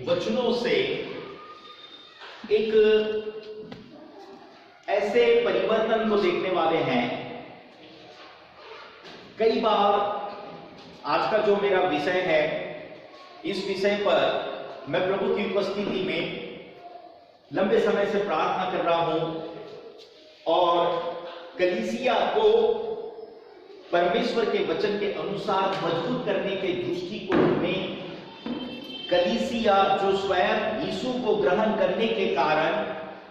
वचनों से एक ऐसे परिवर्तन को देखने वाले हैं। कई बार आज का जो मेरा विषय है, इस विषय पर मैं प्रभु की उपस्थिति में लंबे समय से प्रार्थना कर रहा हूं और कलीसिया को परमेश्वर के वचन के अनुसार मजबूत करने के दृष्टिकोण में कलीसिया जो स्वयं यीशु को ग्रहण करने के कारण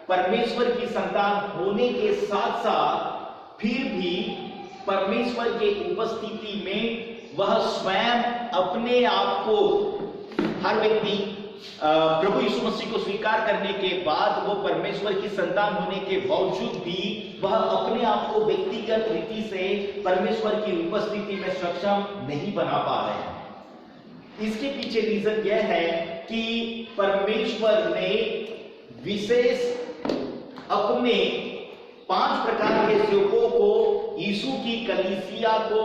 परमेश्वर की संतान होने के साथ साथ फिर भी परमेश्वर के उपस्थिति में वह स्वयं अपने आप को, हर व्यक्ति प्रभु यीशु मसीह को स्वीकार करने के बाद वो परमेश्वर की संतान होने के बावजूद भी वह अपने आप को व्यक्तिगत रीति से परमेश्वर की उपस्थिति में सक्षम नहीं बना पा रहे हैं। इसके पीछे रीजन यह है कि परमेश्वर ने विशेष अपने 5 प्रकार के सेवकों को, यीशु की कलीसिया को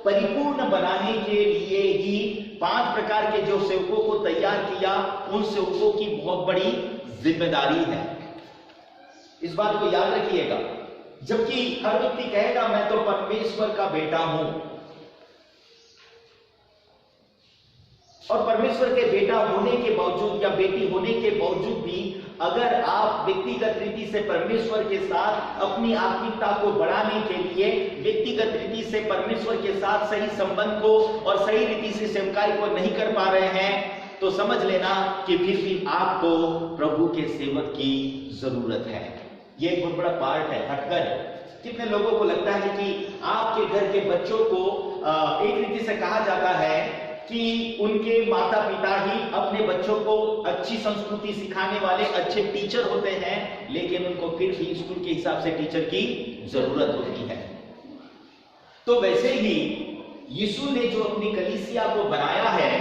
परिपूर्ण बनाने के लिए ही 5 प्रकार के जो सेवकों को तैयार किया, उन सेवकों की बहुत बड़ी जिम्मेदारी है। इस बात को याद रखिएगा। जबकि हर व्यक्ति कहेगा मैं तो परमेश्वर का बेटा हूं, और परमेश्वर के बेटा होने के बावजूद या बेटी होने के बावजूद भी अगर आप व्यक्तिगत रीति से परमेश्वर के साथ अपनी आत्मिकता को बढ़ाने के लिए व्यक्तिगत रीति से परमेश्वर के साथ सही संबंध को और सही रीति से सेवकाई को नहीं कर पा रहे हैं, तो समझ लेना कि फिर भी आपको प्रभु के सेवक की जरूरत है। ये एक बहुत बड़ा पार्ट है, हटकर। कितने लोगों को लगता है कि आपके घर के बच्चों को एक रीति से कहा जाता है कि उनके माता पिता ही अपने बच्चों को अच्छी संस्कृति सिखाने वाले अच्छे टीचर होते हैं, लेकिन उनको फिर भी स्कूल के हिसाब से टीचर की जरूरत होती है। तो वैसे ही यीशु ने जो अपनी कलीसिया को बनाया है,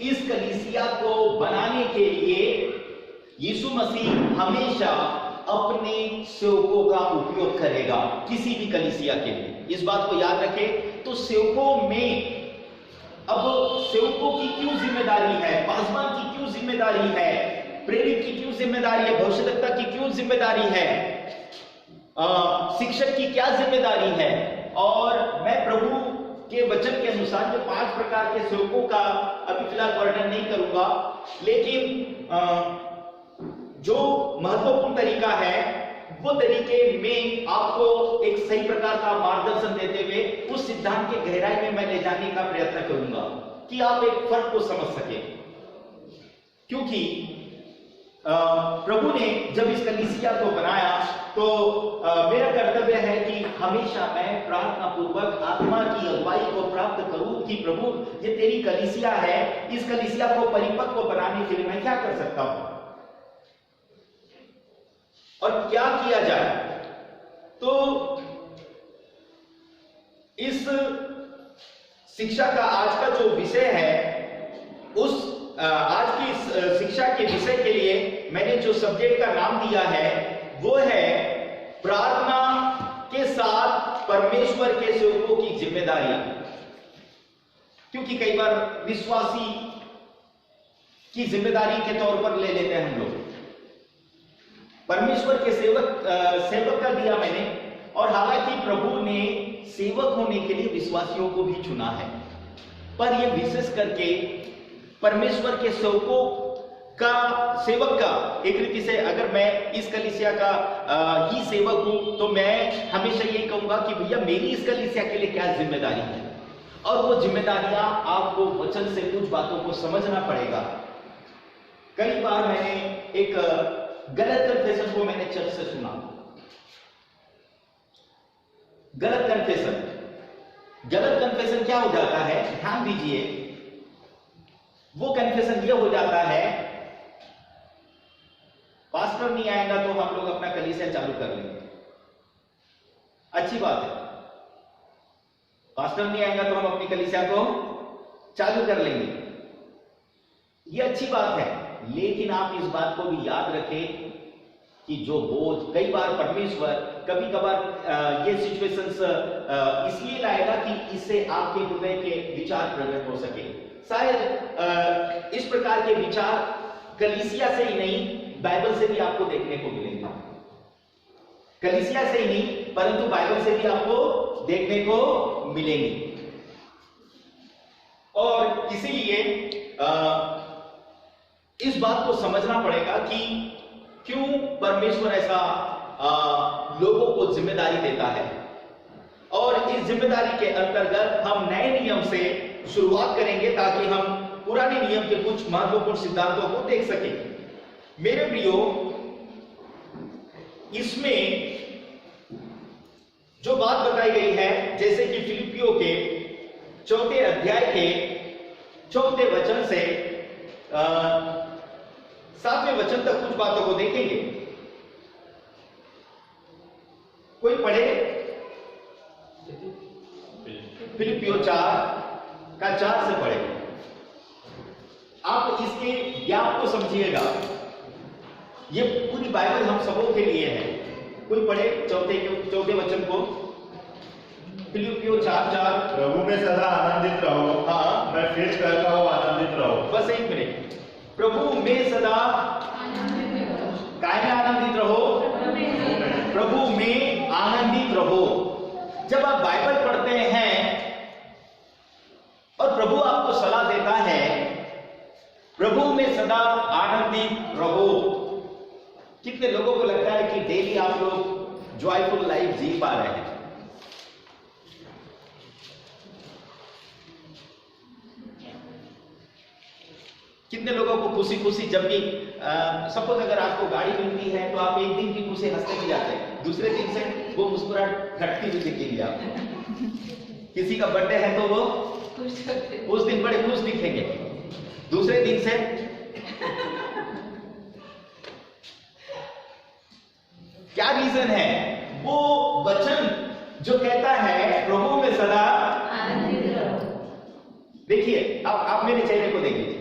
इस कलीसिया को बनाने के लिए यीशु मसीह हमेशा अपने सेवकों का उपयोग करेगा, किसी भी कलीसिया के लिए। इस बात को याद रखें। तो सेवकों में अब सेवकों की क्यों जिम्मेदारी है, पासवान की क्यों जिम्मेदारी है, प्रेरित की क्यों जिम्मेदारी है, भविष्यद्वक्ता की क्यों जिम्मेदारी है, शिक्षक की क्या जिम्मेदारी है। और मैं प्रभु के वचन के अनुसार जो 5 प्रकार के सेवकों का अभी फिलहाल वर्णन नहीं करूंगा, लेकिन जो महत्वपूर्ण तरीका है वो तरीके में आपको एक सही प्रकार का मार्गदर्शन देते हुए उस सिद्धांत के गहराई में मैं ले जाने का प्रयत्न करूंगा कि आप एक फर्क को समझ सके। क्योंकि प्रभु ने जब इस कलीसिया को बनाया तो मेरा कर्तव्य है कि हमेशा मैं प्रार्थना पूर्वक आत्मा की अगुवाई को प्राप्त करूं कि प्रभु ये तेरी कलीसिया है, इस कलीसिया को परिपक्व बनाने के लिए मैं क्या कर सकता हूं और क्या किया जाए। तो इस शिक्षा का आज का जो विषय है, उस आज की शिक्षा के विषय के लिए मैंने जो सब्जेक्ट का नाम दिया है वो है प्रार्थना के साथ परमेश्वर के सेवकों की जिम्मेदारियां। क्योंकि कई बार विश्वासी की जिम्मेदारी के तौर पर ले लेते हैं हम लोग। परमेश्वर के सेवक का दिया मैंने, और हालांकि प्रभु ने सेवक होने के लिए विश्वासियों को भी चुना है, पर यह विशेष करके परमेश्वर के सेवक का एक रीति से अगर मैं इस कलीसिया का ही सेवक हूं तो मैं हमेशा यही कहूंगा कि भैया मेरी इस कलीसिया के लिए क्या जिम्मेदारी है, और वो जिम्मेदारियां आपको वचन से कुछ बातों को समझना पड़ेगा। कई बार मैंने एक गलत कन्फेशन को मैंने चर्च से सुना। गलत कन्फेशन क्या हो जाता है, ध्यान दीजिए। वो कन्फेशन ये हो जाता है, पास्टर नहीं आएगा तो हम लोग अपना कलीसिया चालू कर लेंगे। अच्छी बात है, पास्टर नहीं आएगा तो हम अपनी कलीसिया को चालू कर लेंगे, ये अच्छी बात है। लेकिन आप इस बात को भी याद रखें कि जो बोझ कई बार परमेश्वर कभी कभार ये सिचुएशंस इसलिए लाएगा कि इससे आपके हृदय के विचार प्रकट हो सके। शायद इस प्रकार के विचार कलीसिया से ही नहीं, बाइबल से भी आपको देखने को मिलेंगे। कलीसिया से ही नहीं, परंतु बाइबल से भी आपको देखने को मिलेंगे। और इसीलिए इस बात को समझना पड़ेगा कि क्यों परमेश्वर ऐसा लोगों को जिम्मेदारी देता है। और इस जिम्मेदारी के अंतर्गत हम नए नियम से शुरुआत करेंगे ताकि हम पुराने नियम के कुछ महत्वपूर्ण सिद्धांतों को देख सकें। मेरे प्रियो, इसमें जो बात बताई गई है, जैसे कि फिलिपियों के 4 अध्याय के 4 वचन से 7वें वचन तक कुछ बातों को देखेंगे। कोई पढ़े? फिलिपियों 4 से पढ़े। आप इसके ज्ञान को समझिएगा। ये पूरी बाइबल हम सबों के लिए है। कोई पढ़े 4 वचन को? फिलिपियों 4:4। प्रभु में सदा आनंदित रहो। हाँ, मैं फिर कहता हूं आनंदित रहो। बस एक मिनट। प्रभु में सदा काय में आनंदित रहो? प्रभु में आनंदित रहो। जब आप बाइबल पढ़ते हैं और प्रभु आपको सलाह देता है प्रभु में सदा आनंदित रहो। कितने लोगों को लगता है कि डेली आप लोग जॉयफुल लाइफ जी पा रहे हैं? कितने लोगों को खुशी खुशी जब भी सपोज अगर आपको गाड़ी मिलती है तो आप एक दिन की खुशी हंसते भी जाते हैं, दूसरे दिन से वो मुस्कुराहट घटती हुई दिखेगी आपको। किसी का बर्थडे है तो वो उस दिन बड़े खुश दिखेंगे, दूसरे दिन से क्या रीजन है? वो वचन जो कहता है प्रभु में सदा आनंदित रहो। देखिए, अब आप मेरे चेहरे को देखिए।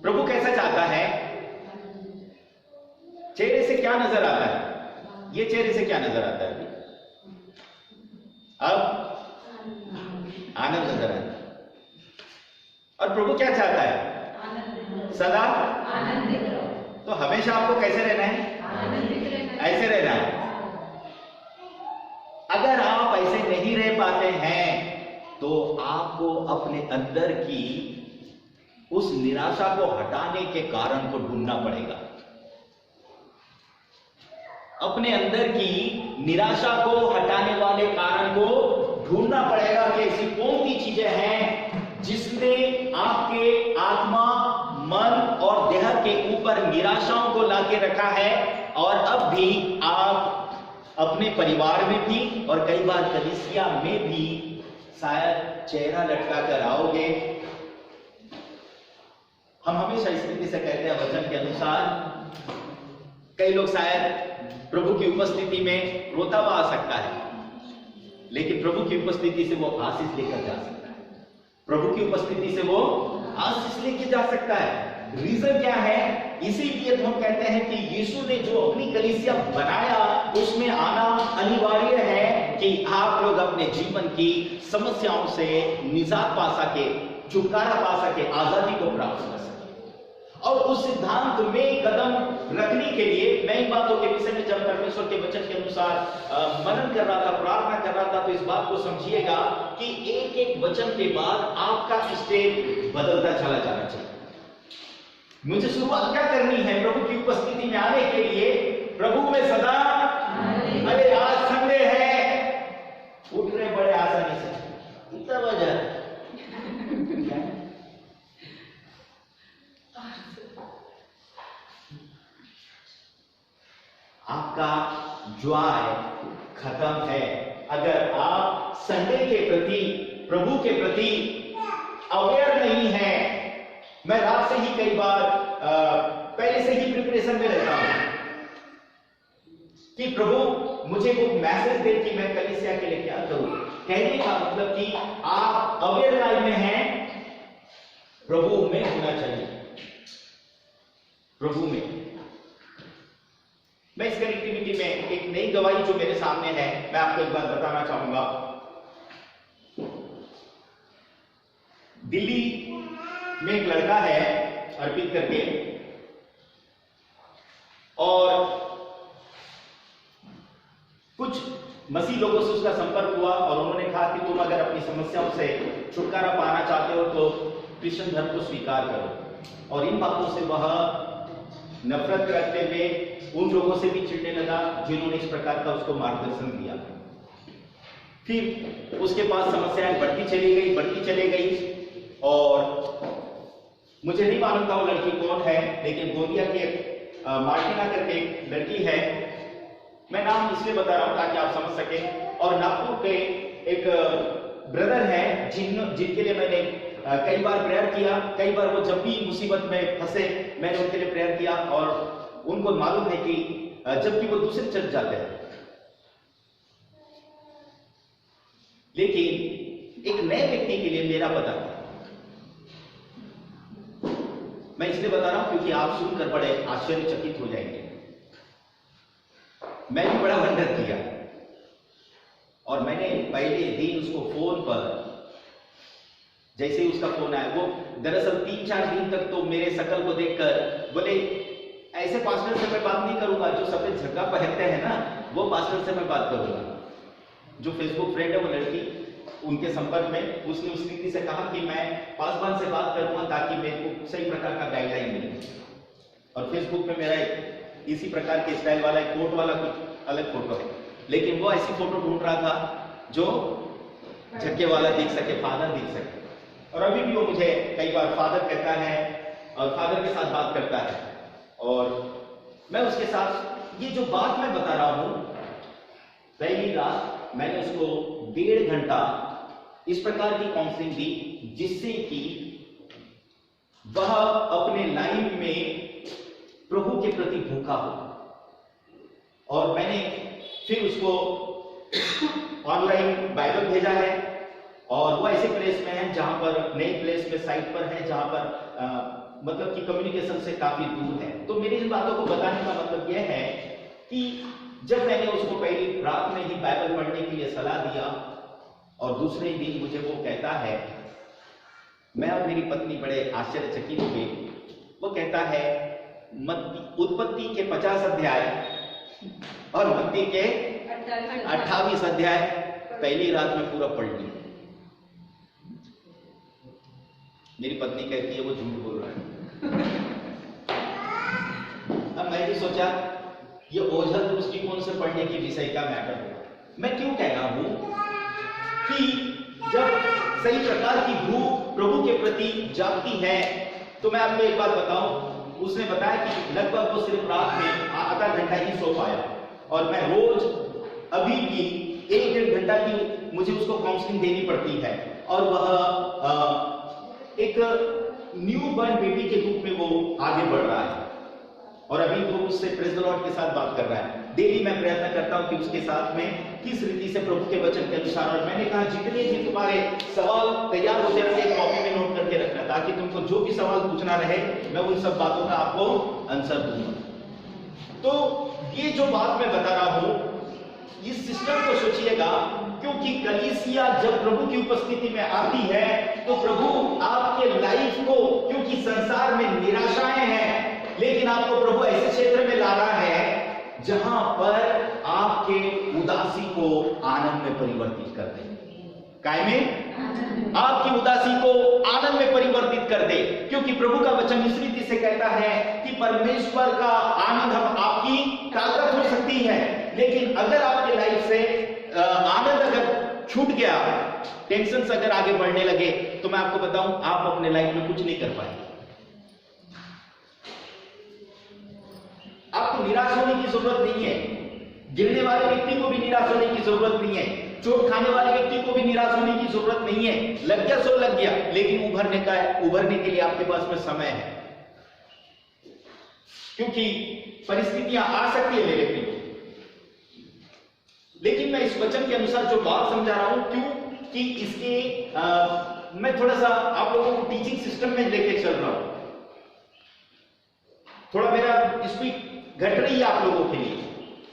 प्रभु कैसा चाहता है? चेहरे से क्या नजर आता है? ये चेहरे से क्या नजर आता है? अब आनंद नजर आता है। और प्रभु क्या चाहता है? सदा आनंदित रहो। तो हमेशा आपको कैसे रहना है? ऐसे रहना है। अगर आप ऐसे नहीं रह पाते हैं तो आपको अपने अंदर की उस निराशा को हटाने के कारण को ढूंढना पड़ेगा। अपने अंदर की निराशा को हटाने वाले कारण को ढूंढना पड़ेगा कि ऐसी कौन सी चीजें हैं जिसने आपके आत्मा, मन और देह के ऊपर निराशाओं को लाके रखा है। और अब भी आप अपने परिवार में भी और कई बार कलीसिया में भी शायद चेहरा लटका कर आओगे। हम हमेशा इस रीति से कहते हैं वचन के अनुसार, कई लोग शायद प्रभु की उपस्थिति में रोता हुआ आ सकता है, लेकिन प्रभु की उपस्थिति से वो आशीष लेकर जा सकता है। प्रभु की उपस्थिति से वो आशीष लेकर जा सकता है। रीजन क्या है? इसीलिए तो हम कहते हैं कि यीशु ने जो अपनी कलीसिया बनाया उसमें आना अनिवार्य है कि आप लोग अपने जीवन की समस्याओं से निजात पा सके, छुटकारा पा सके, आजादी को प्राप्त कर सके। और उस सिद्धांत में कदम रखने के लिए मैं इन बातों के विषय में जब परमेश्वर के वचन के अनुसार मनन कर रहा था, प्रार्थना कर रहा था, तो इस बात को समझिएगा कि एक एक वचन के बाद आपका स्टेप बदलता चला जाना चाहिए। मुझे शुरुआत क्या करनी है? प्रभु की उपस्थिति में आने के लिए प्रभु में सदा, अरे आज संडे है, उठ रहे बड़े आसानी से, कितना बजा? आपका जॉय खत्म है अगर आप संडे के प्रति, प्रभु के प्रति अवेयर नहीं है। मैं रात से ही कई बार पहले से ही प्रिपरेशन में रहता हूं कि प्रभु मुझे को मैसेज दे कि मैं कलीसिया के लिए क्या करूं। कहने का मतलब कि आप अवेयर लाइफ में हैं, प्रभु में होना चाहिए, प्रभु में। मैं इस कनेक्टिविटी में एक नई गवाही जो मेरे सामने है, मैं आपको एक बात बताना चाहूंगा। दिल्ली में एक लड़का है अर्पित करके, मसीह लोगों से उसका संपर्क हुआ और उन्होंने कहा कि तुम अगर अपनी समस्याओं से छुटकारा पाना चाहते हो तो क्रिश्चियन धर्म को स्वीकार करो। और इन बातों से वह नफरत रखते हुए उन लोगों से भी चिढ़ने लगा जिन्होंने इस प्रकार का उसको मार्गदर्शन दिया। फिर उसके पास समस्याएं बढ़ती चली गई और मुझे नहीं मालूम था वो लड़की कौन है, लेकिन गोंदिया की मार्टिना करके एक लड़की है। मैं नाम इसलिए बता रहा हूं ताकि आप समझ सकें। और नागपुर के एक ब्रदर है जिनके लिए मैंने कई बार प्रेयर किया। कई बार वो जब भी मुसीबत में फंसे मैंने उनके लिए प्रेयर किया और उनको मालूम है कि जबकि वो दूसरे चर्च जाते हैं, लेकिन एक नए व्यक्ति के लिए मेरा पता था। मैं इसलिए बता रहा हूं क्योंकि आप सुनकर बड़े आश्चर्यचकित हो जाएंगे। मैं भी बड़ा वंडर किया और मैंने पहले दिन उसको फोन पर, जैसे ही उसका फोन आया, वो दरअसल 3-4 दिन तक तो मेरे शकल को देखकर बोले ऐसे पास्टर से मैं बात नहीं करूंगा, जो सफेद झग्गा पहनते हैं ना वो पास्टर से मैं बात करूंगा। जो फेसबुक फ्रेंड है वो लड़की उनके संपर्क में, उसने उस रीति से कहा कि मैं पासवान से बात करूंगा ताकि मेरे को सही प्रकार का गाइडलाइन मिले। और फेसबुक पे मेरा इसी प्रकार के स्टाइल वाला एक कोट वाला कुछ अलग फोटो है, लेकिन वो ऐसी फोटो ढूंढ रहा था जो झक्के वाला दिख सके, फादर दिख सके। और अभी भी वो मुझे कई बार फादर कहता है और फादर के साथ बात करता है। और मैं उसके साथ ये जो बात मैं बता रहा हूं, पहली रात मैंने उसको 1.5 घंटा इस प्रकार की काउंसलिंग दी जिससे कि वह अपने लाइफ में प्रभु के प्रति भूखा हो। और मैंने फिर उसको ऑनलाइन बाइबल भेजा है और वो ऐसे प्लेस में है जहां पर, नई प्लेस में साइट पर है जहां पर मतलब कि कम्युनिकेशन से काफी दूर है। तो मेरी इन बातों को बताने का मतलब यह है कि जब मैंने उसको पहली रात में ही बाइबल पढ़ने के लिए सलाह दिया और दूसरे दिन मुझे वो कहता है, मैं और मेरी पत्नी बड़े आश्चर्यचकित हुए। वो कहता है उत्पत्ति के 50 अध्याय और मत्ती के 28 अध्याय पहली रात में पूरा पढ़ लिया। मेरी पत्नी कहती है वो झूठ बोल रहा है। अब मैं भी सोचा ये ओझल दृष्टिकोण से पढ़ने के विषय का मैटर है। मैं क्यों कह रहा हूं कि जब सही प्रकार की भूख प्रभु के प्रति जागती है, तो मैं आपको एक बात बताऊं, उसने बताया कि लगभग वो सिर्फ रात में आधा घंटा ही सो पाया और मैं रोज अभी भी 1-1.5 घंटा की मुझे उसको काउंसलिंग देनी पड़ती है। और वह एक न्यू बर्न बेबी के रूप में वो आगे बढ़ रहा है और अभी वो उससे प्रेज द लॉर्ड के साथ बात कर रहा है। डेली मैं प्रयत्न करता हूं कि उसके साथ में किस रीति से प्रभु के वचन के अनुसार, और मैंने कहा जितने भी तुम्हारे सवाल तैयार होते रहे कॉपी में नोट करके रखना ताकि तुमको जो भी सवाल पूछना रहे मैं उन सब बातों का आपको आंसर दूंगा। तो ये जो बात मैं बता रहा हूं इस सिस्टम को सोचिएगा, क्योंकि कलीसिया जब प्रभु की उपस्थिति में आती है तो प्रभु आपके लाइफ को, क्योंकि संसार में निराशाएं हैं, लेकिन आपको प्रभु ऐसे क्षेत्र में ला रहा है जहां पर आपके उदासी को आनंद में परिवर्तित कर दे। काय में आपकी उदासी को आनंद में परिवर्तित कर दे, क्योंकि प्रभु का वचन इस रीति से कहता है कि परमेश्वर का आनंद हम आपकी ताकत हो सकती है, लेकिन अगर आपके लाइफ से आनंद अगर छूट गया, टेंशन अगर आगे बढ़ने लगे, तो मैं आपको बताऊं आप अपने लाइफ में कुछ नहीं कर पाएंगे। आपको निराश होने की जरूरत नहीं है, गिरने वाले व्यक्ति को भी निराश होने की जरूरत नहीं है, चोट खाने वाले व्यक्ति को भी निराश होने की जरूरत नहीं है। लग गया सो लग गया, लेकिन उभरने के लिए आपके पास में समय है, क्योंकि परिस्थितियां आ सकती है मेरे प्रिय। लेकिन मैं इस वचन के अनुसार जो बात समझा रहा हूं, क्यों कि इसके मैं थोड़ा सा आप लोगों को टीचिंग सिस्टम में लेके चल रहा हूं। थोड़ा मेरा स्पीड घट रही है आप लोगों के लिए,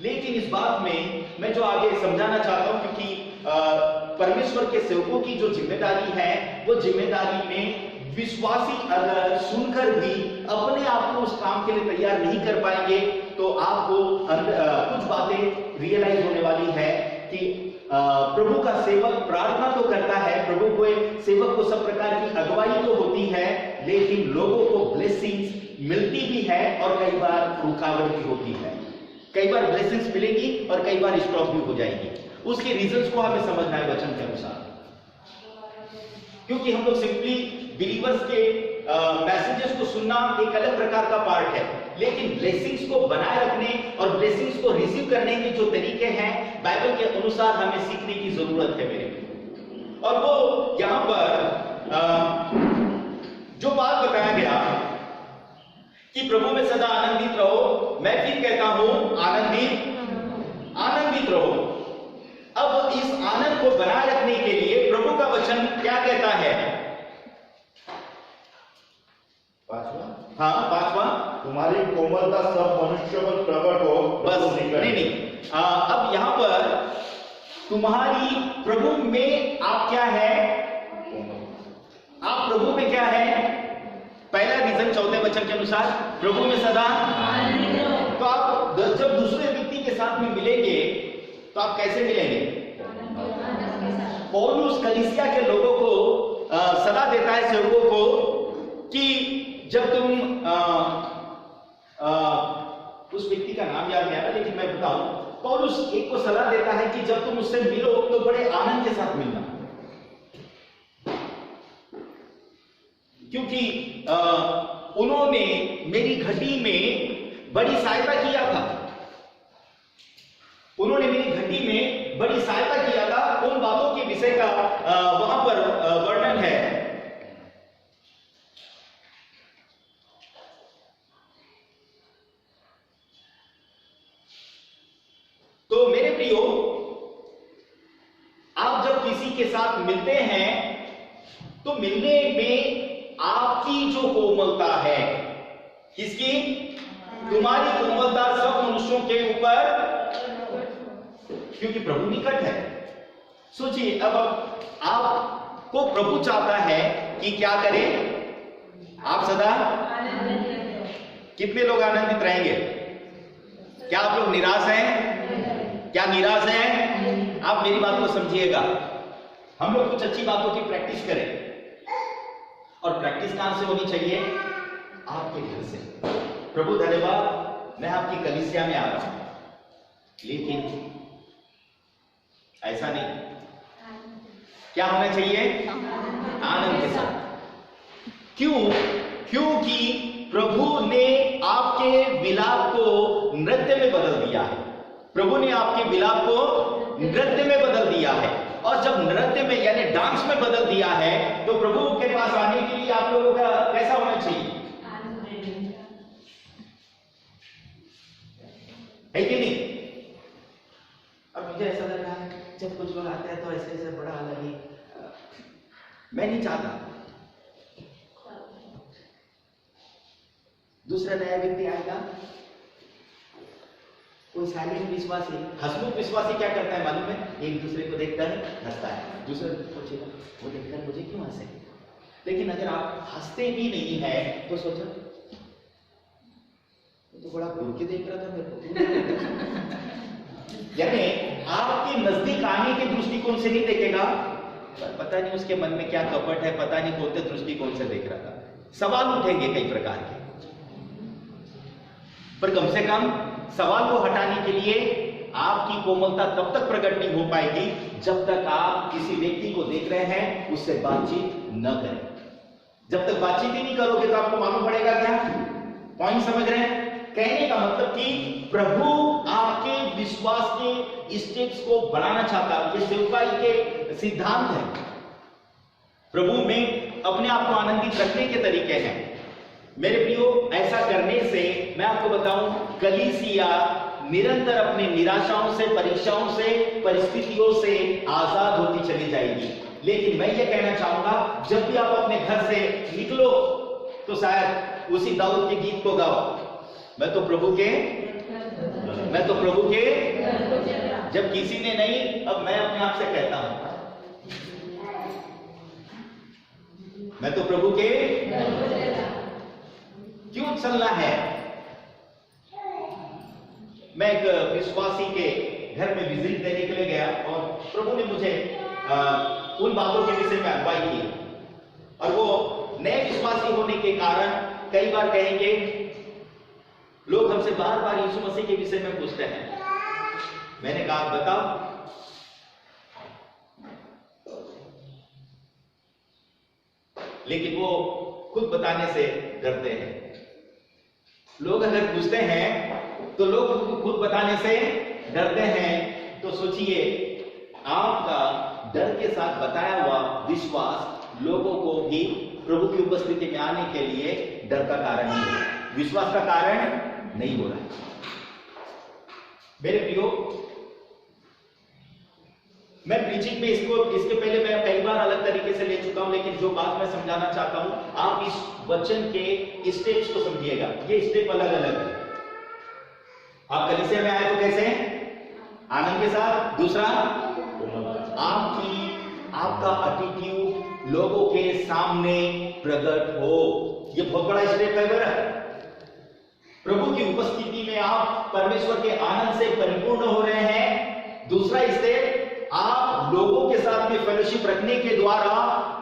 लेकिन इस बात में मैं जो आगे समझाना चाहता हूं, क्योंकि परमेश्वर के सेवकों की जो जिम्मेदारी है वो जिम्मेदारी में विश्वासी अगर सुनकर भी अपने आप को उस काम के लिए तैयार नहीं कर पाएंगे तो आपको कुछ बातें रियलाइज होने वाली है कि प्रभु का सेवक प्रार्थना तो करता है, प्रभु को सेवक को सब प्रकार की अगुवाई तो होती है, लेकिन लोगों को ब्लेसिंग्स मिलती भी है और कई बार रुकावट भी होती है। कई बार ब्लेसिंग्स मिलेगी और कई बार स्टॉप भी हो जाएगी। उसके रीजंस को हमें समझना है वचन के अनुसार, क्योंकि हम लोग सिंपली बिलीवर्स के मैसेजेस को सुनना एक अलग प्रकार का पार्ट है, लेकिन ब्लेसिंग्स को बनाए रखने और ब्लेसिंग्स को रिसीव करने के जो तरीके हैं बाइबल के अनुसार हमें सीखने की जरूरत है मेरे। और वो यहां पर जो बात बताया गया कि प्रभु में सदा आनंदित रहो, मैं फिर कहता हूं आनंदित रहो। अब इस आनंद को बनाए रखने के लिए प्रभु का वचन क्या कहता है? पांचवा, तुम्हारी कोमलता सब मनुष्यों पर प्रकट हो। बस नहीं, अब यहां पर तुम्हारी प्रभु में आप क्या है? आप प्रभु में क्या है? पहला रीजन 4 वचन के अनुसार प्रभु में सदा। तो आप जब दूसरे व्यक्ति के साथ में मिलेंगे तो आप कैसे मिलेंगे? पौलुस कलीसिया के लोगों को सलाह देता है, सेवकों को, कि जब तुम उस व्यक्ति का नाम याद नहीं आ रहा लेकिन मैं बताऊं, पौलुस एक को सलाह देता है कि जब तुम उससे मिलो तो बड़े आनंद के साथ मिलना, क्योंकि उन्होंने मेरी घटी में बड़ी सहायता किया था। उन्होंने मेरी घटी में बड़ी सहायता किया था। उन बातों के विषय का वहां पर वर्णन है। तो मेरे प्रियो, आप जब किसी के साथ मिलते हैं तो मिलने में आपकी जो कोमलता है, किसकी? तुम्हारी कोमलता सब मनुष्यों के ऊपर, क्योंकि प्रभु निकट है। सोचिए, अब आपको प्रभु चाहता है कि क्या करें? आप सदा कितने लोग आनंदित रहेंगे? क्या आप लोग निराश हैं? क्या निराश हैं? आप मेरी बात को समझिएगा। हम लोग कुछ अच्छी बातों की प्रैक्टिस करें, और प्रैक्टिस कहां से होनी चाहिए? आपके घर से। प्रभु धन्यवाद, मैं आपकी कलीसिया में आ रहा हूं, लेकिन ऐसा नहीं। क्या होना चाहिए? आनंद के साथ। क्यों? क्योंकि प्रभु ने आपके विलाप को नृत्य में बदल दिया है। प्रभु ने आपके विलाप को नृत्य में बदल दिया है, और जब नृत्य में यानी डांस में बदल दिया है तो प्रभु के पास आने के लिए आप लोगों का कैसा होना चाहिए? है कि नहीं? अब मुझे ऐसा लग रहा है जब कुछ लोग आते हैं तो ऐसे ऐसे बड़ा अलग ही, मैं नहीं चाहता। दूसरा नया व्यक्ति आएगा, कोई साइलेंट विश्वासी, हंसमुख विश्वासी क्या करता है मालूम है? एक दूसरे को देखकर हंसता है। दूसरे सोचेगा वो देखकर मुझे क्यों हंसे? लेकिन अगर आप हंसते भी नहीं है तो सोचो तो बड़ा दूर के देख रहा था मेरे को। यानी आपके नजदीक आने के दृष्टिकोण से नहीं देखेगा, पता नहीं उसके मन में क्या कपट है, पता नहीं कौन से दृष्टिकोण से देख रहा था। सवाल उठेंगे कई प्रकार के, पर कम से कम सवाल को हटाने के लिए आपकी कोमलता तब तक प्रकट नहीं हो पाएगी जब तक आप किसी व्यक्ति को देख रहे हैं उससे बातचीत न करें। जब तक बातचीत ही नहीं करोगे तो आपको मालूम पड़ेगा क्या? पॉइंट समझ रहे हैं? कहने का मतलब कि प्रभु आपके विश्वास के स्टेप्स को बढ़ाना चाहता है। ये सेवकाई के सिद्धांत है। प्रभु में अपने आप को आनंदित रखने के तरीके हैं। मेरे प्रियो, ऐसा करने से मैं आपको बताऊं, कलीसिया निरंतर अपनी निराशाओं से, परीक्षाओं से, परिस्थितियों से आजाद होती चली जाएगी। लेकिन मैं ये कहना चाहूंगा, जब भी आप अपने घर से निकलो तो शायद उसी दाऊद के गीत को गाओ, मैं तो प्रभु के जब किसी ने नहीं, अब मैं अपने आप से कहता हूं, मैं तो प्रभु के। क्यों चलना है? मैं एक विश्वासी के घर में विजिट देने के लिए गया और प्रभु ने मुझे उन बातों के विषय में अगुवाई की। और वो नए विश्वासी होने के कारण कई बार कहेंगे, लोग हमसे बार बार यीशु मसीह के विषय में पूछते हैं। मैंने कहा बताओ। लेकिन वो खुद बताने से डरते हैं। लोग अगर पूछते हैं तो लोग खुद बताने से डरते हैं। तो सोचिए, आपका डर के साथ बताया हुआ विश्वास लोगों को भी प्रभु की उपस्थिति में आने के लिए डर का कारण नहीं है, विश्वास का कारण नहीं हो रहा है। मेरे प्रियो, मैं प्रीचिंग में इसके पहले मैं कई बार अलग तरीके से ले चुका हूं, लेकिन जो बात मैं समझाना चाहता हूं, आप इस वचन के स्टेप्स को समझिएगा। ये स्टेप अलग अलग है। आप कलीसिया में आए तो कैसे? आनंद के साथ। दूसरा, आपका एटीट्यूड लोगों के सामने प्रकट हो। ये बहुत बड़ा स्टेप है। प्रभु की उपस्थिति में आप परमेश्वर के आनंद से परिपूर्ण हो रहे हैं। दूसरा स्टेप, आप लोगों के साथ में फेलोशिप रखने के द्वारा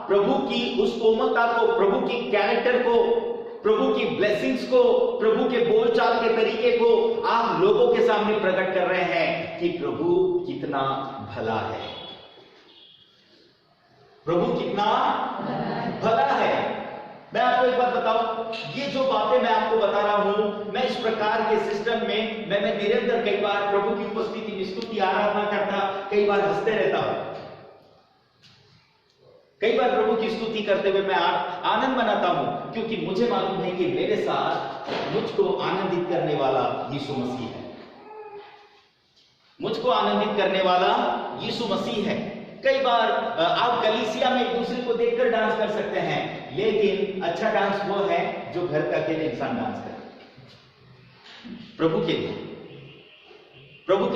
प्रभु की उस कोमलता को, प्रभु की कैरेक्टर को, प्रभु की ब्लेसिंग्स को, प्रभु के बोलचाल के तरीके को आप लोगों के सामने प्रकट कर रहे हैं कि प्रभु कितना भला है, प्रभु कितना भला है। मैं आपको एक बात बताऊं, ये जो बातें मैं आपको बता रहा हूं, मैं इस प्रकार के सिस्टम में मैं निरंतर कई बार प्रभु की उपस्थिति में स्तुति आराधना करता, कई बार हंसते रहता हूं। कई बार प्रभु की स्तुति करते हुए मैं आनंद मनाता हूं, क्योंकि मुझे मालूम है कि मेरे साथ मुझको आनंदित करने वाला यीशु मसीह है। मुझको आनंदित करने वाला यीशु मसीह है। कई बार आप कलीसिया में एक दूसरे को देखकर डांस कर सकते हैं, लेकिन अच्छा डांस वो है जो घर का अकेले इंसान डांस करे। प्रभु के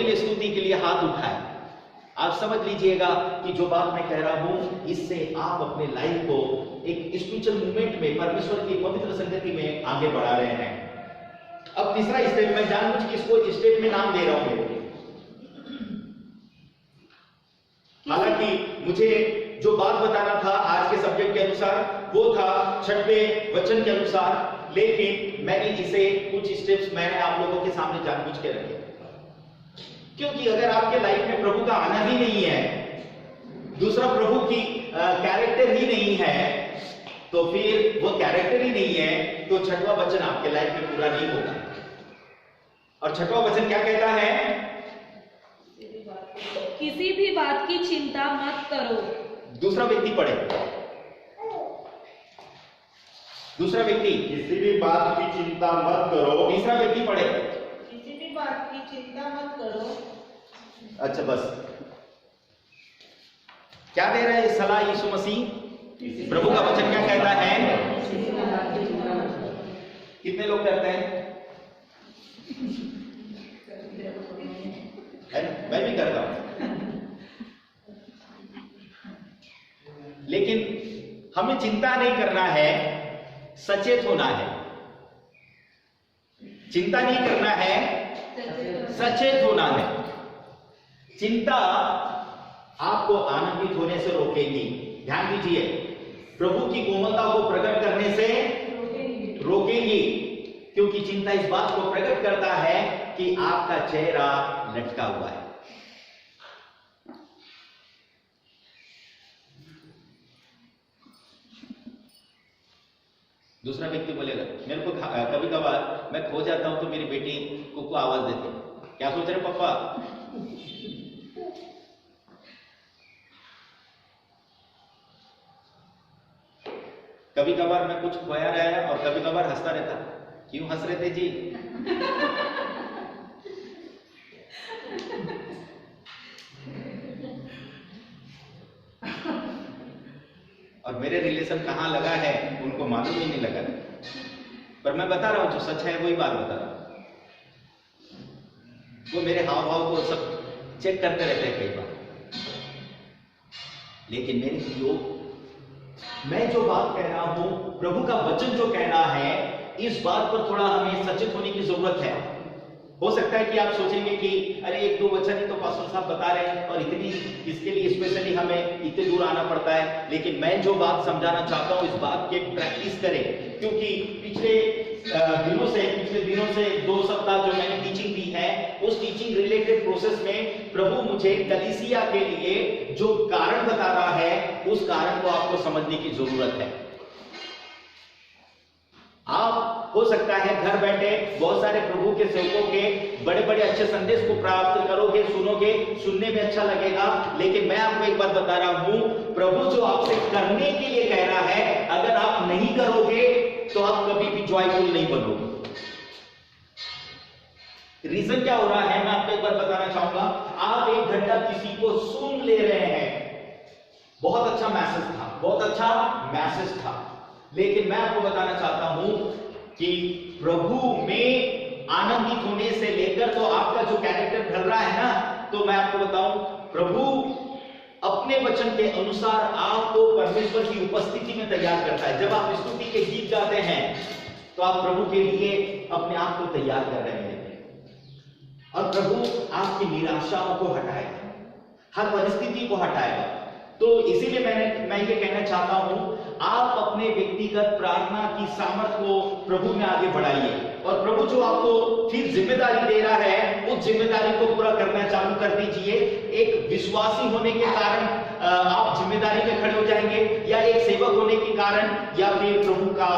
लिए स्तुति के लिए हाथ उठाए। आप समझ लीजिएगा कि जो बात मैं कह रहा हूं, इससे आप अपने लाइफ को एक स्पिरिचुअल मूवमेंट में, परमेश्वर की पवित्र संगति में आगे बढ़ा रहे हैं। अब तीसरा स्टेप, मैं जानबूझ के इसको स्टेप में नाम दे रहा हूं। हालांकि मुझे जो बात बताना था आज के सब्जेक्ट के अनुसार, वो था 6वें वचन के अनुसार, लेकिन मैंने इसे कुछ स्टेप्स मैंने आप लोगों के सामने जानबूझ के रखे, क्योंकि अगर आपके लाइफ में प्रभु का आना ही नहीं है, दूसरा प्रभु की कैरेक्टर ही नहीं है, तो फिर वो कैरेक्टर ही नहीं है, तो 6वां वचन आपके लाइफ में पूरा नहीं होगा। और 6वां वचन क्या कहता है? किसी भी बात की चिंता मत करो। दूसरा व्यक्ति पढ़े। दूसरा व्यक्ति, किसी भी बात की चिंता मत करो। तीसरा व्यक्ति पढ़े। किसी भी बात की चिंता मत करो। अच्छा, बस क्या दे रहे हैं सलाह यीशु मसीह? प्रभु का वचन क्या कहता है? कितने लोग करते हैं? मैं भी करता हूं, लेकिन हमें चिंता नहीं करना है, सचेत होना है। चिंता नहीं करना है, सचेत होना है। चिंता आपको आनंदित होने से रोकेगी। ध्यान दीजिए, प्रभु की कोमलता को प्रकट करने से रोकेगी, क्योंकि चिंता इस बात को प्रकट करता है कि आपका चेहरा लटका हुआ है। दूसरा व्यक्ति बोलेगा, मेरे को कभी कभार मैं खो जाता हूं तो मेरी बेटी कुकू आवाज देती है, क्या सोच रहे पापा? कभी कभार मैं कुछ खोया रहा और कभी कभार हंसता रहता। क्यों हंस रहे थे जी? और मेरे रिलेशन कहां लगा है उनको मालूम ही नहीं लगा, पर मैं बता रहा हूं जो सच है वही बात बता रहा हूं। वो मेरे हाव भाव को सब चेक करते रहते हैं कई बार। लेकिन मेरे लोग, मैं जो बात कह रहा हूं, प्रभु का वचन जो कहना है, इस बात पर थोड़ा हमें सचेत होने की जरूरत है। हो सकता है कि आप सोचेंगे कि अरे एक दो वचन ही तो पास्टर साहब बता रहे हैं और इतनी इसके लिए स्पेशली हमें इतने दूर आना पड़ता है। लेकिन मैं जो बात समझाना चाहता हूं इस बात के प्रैक्टिस करें, क्योंकि पिछले दिनों से 2 सप्ताह जो मैंने टीचिंग दी है उस टीचिंग रिलेटेड प्रोसेस में प्रभु मुझे कलीसिया के लिए जो कारण बता रहा है उस कारण को आपको समझने की जरूरत है। आप हो सकता है घर बैठे बहुत सारे प्रभु के सेवकों के बड़े बड़े अच्छे संदेश को प्राप्त करोगे, सुनोगे, सुनने में अच्छा लगेगा, लेकिन मैं आपको एक बात बता रहा हूं, प्रभु जो आपसे करने के लिए कह रहा है अगर आप नहीं करोगे तो आप कभी भी जॉयफुल नहीं बनोगे। रीजन क्या हो रहा है मैं आपको एक बार बताना चाहूंगा। आप 1 घंटा किसी को सुन ले रहे हैं, बहुत अच्छा मैसेज था, लेकिन मैं आपको बताना चाहता हूं कि प्रभु में आनंदित होने से लेकर तो आपका जो कैरेक्टर ढल रहा है ना, तो मैं आपको बताऊं प्रभु अपने वचन के अनुसार आपको परमेश्वर की उपस्थिति में तैयार करता है। जब आप स्तुति के गीत गाते हैं तो आप प्रभु के लिए अपने आप को तैयार कर रहे हैं और प्रभु आपकी निराशाओं को हटाएगा, हर परिस्थिति को हटाएगा। तो इसीलिए मैं ये कहना चाहता हूं, आप अपने व्यक्तिगत प्रार्थना की सामर्थ्य को प्रभु में आगे बढ़ाइए और प्रभु जो आपको फिर जिम्मेदारी दे रहा है उस जिम्मेदारी को पूरा करना चालू कर दीजिए। एक विश्वासी होने के कारण आप जिम्मेदारी में खड़े हो जाएंगे, या एक सेवक होने के कारण, या फिर प्रभु का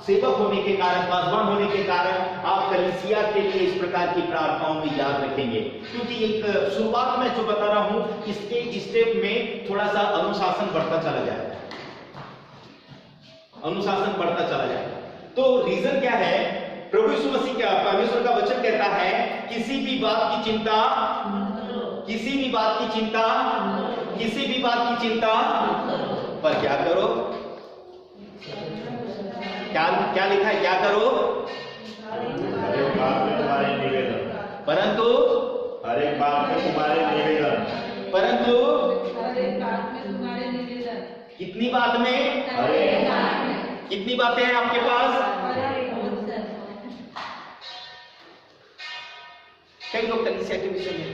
सेवक होने के कारण, पासवान होने के कारण आप कलीसिया के लिए इस प्रकार की प्रार्थनाओं में याद रखेंगे। क्योंकि एक शुरुआत में जो बता रहा हूं इसके स्टेप में थोड़ा सा अनुशासन बढ़ता चला जाएगा, तो रीजन क्या है? प्रभु यीशु मसीह क्या, परमेश्वर का वचन कहता है किसी भी बात की चिंता पर क्या करो, क्या लिखा है, क्या करो? हर एक बात में तुम्हारे निवेदन, परंतु हर एक बात में तुम्हारे निवेदन, परंतु हर एक बात में तुम्हारे निवेदन, कितनी बात में? हर एक बात में, कितनी बातें हैं आपके पास? हर एक बात में। कई लोग कलीसिया के विषय में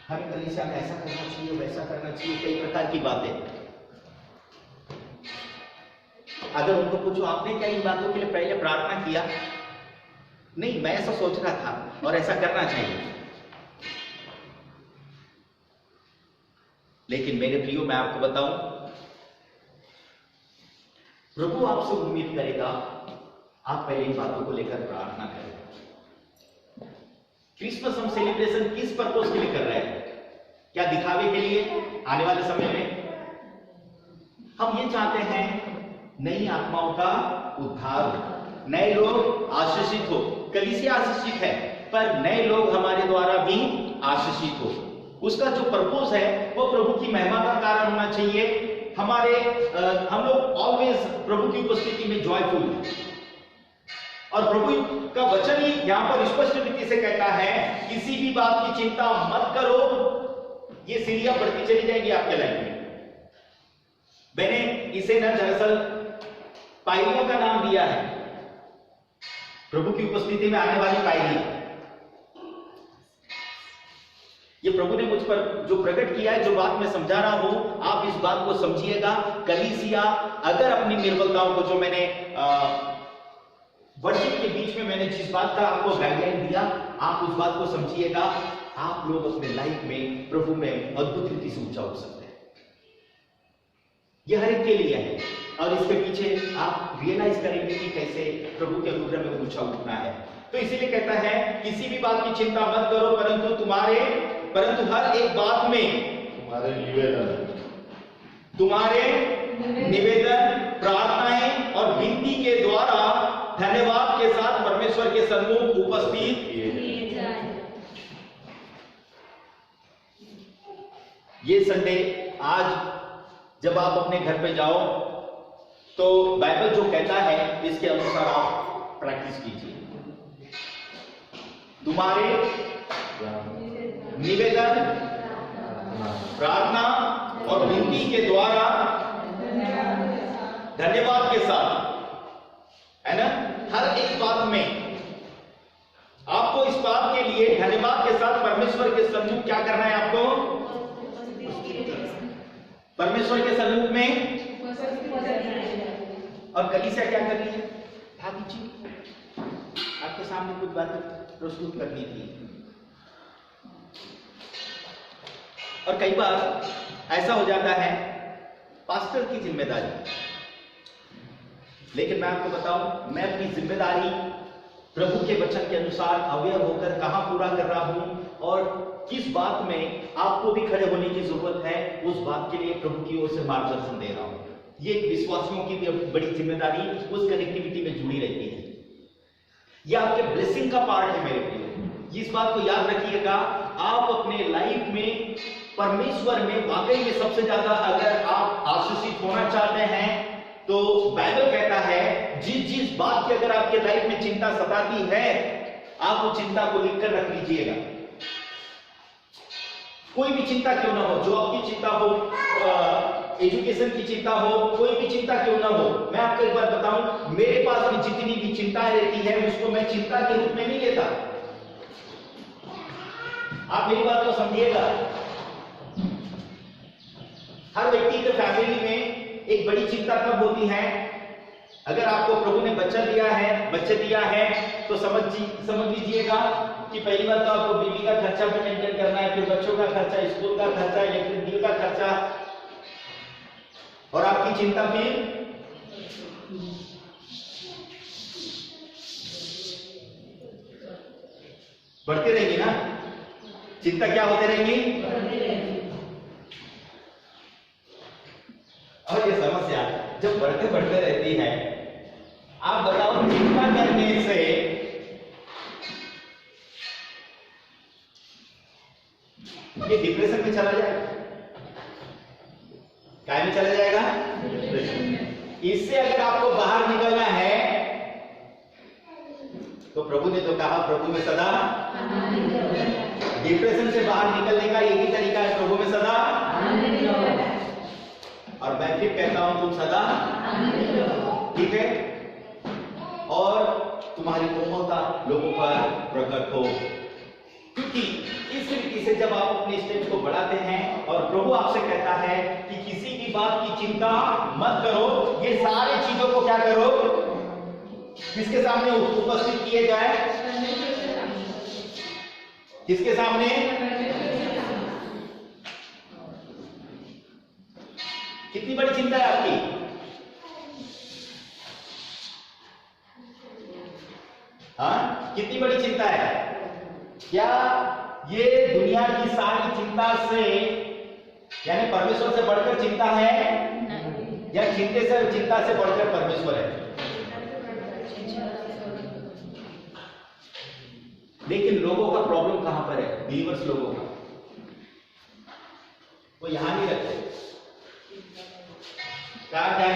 हमें कलीसिया में ऐसा करना चाहिए, वैसा करना चाहिए, कई प्रकार की बातें। अगर उनको पूछो आपने क्या इन बातों के लिए पहले प्रार्थना किया? नहीं, मैं ऐसा सोच रहा था और ऐसा करना चाहिए। लेकिन मेरे प्रियो मैं आपको बताऊं, प्रभु आपसे उम्मीद करेगा आप पहले इन बातों को लेकर प्रार्थना करें। क्रिसमस हम सेलिब्रेशन किस पर्पस के लिए कर रहे हैं? क्या दिखावे के लिए? आने वाले समय में हम ये चाहते हैं नई आत्माओं का उद्धार हो, नए लोग आशीषित हो। कलीसिया आशीषित है पर नए लोग हमारे द्वारा भी आशीषित हो। उसका जो पर्पस है वो प्रभु की महिमा का कारण होना चाहिए। हम लोग ऑलवेज प्रभु की उपस्थिति में जॉयफुल हैं और प्रभु का वचन ही यहां पर स्पष्ट रीति से कहता है किसी भी बात की चिंता मत करो। ये सीढ़ियां बढ़ती चली जाएगी आपके लाइफ में। मैंने इसे न दरअसल पायरियों का नाम दिया है, प्रभु की उपस्थिति में आने वाली पायरियां। ये प्रभु ने मुझ पर जो प्रकट किया है, जो बात मैं समझा रहा हूं, आप इस बात को समझिएगा। कलीसिया अगर अपनी निर्बलताओं को, जो मैंने वर्शिप के बीच में मैंने जिस बात का आपको गाइडलाइन दिया, आप उस बात को समझिएगा। आप लोग अपने लाइफ में प्रभु में अद्भुत रीति से ऊंचा उठ सकते हैं। यह हर एक के लिए है और इसके पीछे आप रियलाइज करेंगे कि कैसे प्रभु के अनुग्रह में ऊंचा उठना है। तो इसीलिए कहता है किसी भी बात की चिंता मत करो, परंतु हर एक बात में तुम्हारे निवेदन, प्रार्थनाएं और विनती के द्वारा धन्यवाद के साथ परमेश्वर के सन्मुख उपस्थित किए जाएं। ये संडे आज जब आप अपने घर पे जाओ तो बाइबल जो कहता है इसके अनुसार आप प्रैक्टिस कीजिए। तुम्हारे निवेदन, प्रार्थना और विनती के द्वारा धन्यवाद के साथ, है ना, हर एक बात में आपको इस परमेश्वर के सन्मुख में, उपस्थित और कलीसिया क्या कर रही है? भागी जी आपके सामने कुछ बातें प्रस्तुत करनी थी। और कई बार ऐसा हो जाता है पास्टर की जिम्मेदारी, लेकिन मैं आपको बताऊं, मैं अपनी जिम्मेदारी प्रभु के वचन के अनुसार अवेयर होकर कहां पूरा कर रहा हूं और किस बात में आपको भी खड़े होने की जरूरत है, उस बात के लिए प्रभु की ओर से मार्गदर्शन दे रहा हूं। ये एक विश्वासियों की भी बड़ी जिम्मेदारी उस कनेक्टिविटी में जुड़ी रहती है। यह आपके ब्लेसिंग का पार्ट है मेरे प्रिय। इस बात को याद रखिएगा, आप अपने लाइफ में परमेश्वर में वाकई में सबसे ज्यादा अगर आप आशीषित होना चाहते हैं तो बाइबल कहता है जिस बात की अगर आपके लाइफ में चिंता सताती है, आप वो चिंता को लिखकर रख लीजिएगा। कोई भी चिंता क्यों ना हो, जॉब की चिंता हो, एजुकेशन की चिंता हो, कोई भी चिंता क्यों ना हो, मैं आपको एक बात बताऊं, मेरे पास भी जितनी भी चिंताएं रहती है उसको मैं चिंता के रूप में नहीं लेता। आप मेरी बात को समझिएगा। हर व्यक्ति के फैमिली में एक बड़ी चिंता कब होती है? अगर आपको प्रभु ने बच्चे दिया है तो समझ लीजिएगा कि पहली बात तो आपको बीवी का खर्चा भी मेंटेन करना है, फिर बच्चों का खर्चा, स्कूल का खर्चा, इलेक्ट्रिक बिल का खर्चा, और आपकी चिंता फिर बढ़ती रहेगी ना। चिंता क्या होते रहेंगी? और ये समस्या जब बढ़ते बढ़ते रहती है, आप बताओ चिंता करने से ये डिप्रेशन में चला जाएगा? क्या में चला जाएगा? इससे अगर आपको बाहर निकलना है तो प्रभु ने तो कहा प्रभु में सदा, डिप्रेशन से बाहर निकलने का एक ही तरीका है, प्रभु में सदा। और मैं फिर कहता हूं तुम सदा, ठीक है, और तुम्हारी कोमलता लोगों पर प्रकट हो, क्योंकि इस रीति से जब आप अपने स्टेज को बढ़ाते हैं और प्रभु आपसे कहता है कि किसी भी बात की चिंता मत करो, ये सारी चीजों को क्या करो, किसके सामने उपस्थित किए जाए? किसके सामने? कितनी बड़ी चिंता है आपकी? हाँ, कितनी बड़ी चिंता है? क्या ये दुनिया की सारी चिंता से, यानी परमेश्वर से बढ़कर चिंता है, या चिंता से बढ़कर परमेश्वर है? लेकिन लोगों का प्रॉब्लम कहां पर है? बिलीवर्स लोगों का, वो यहां नहीं रखते। क्या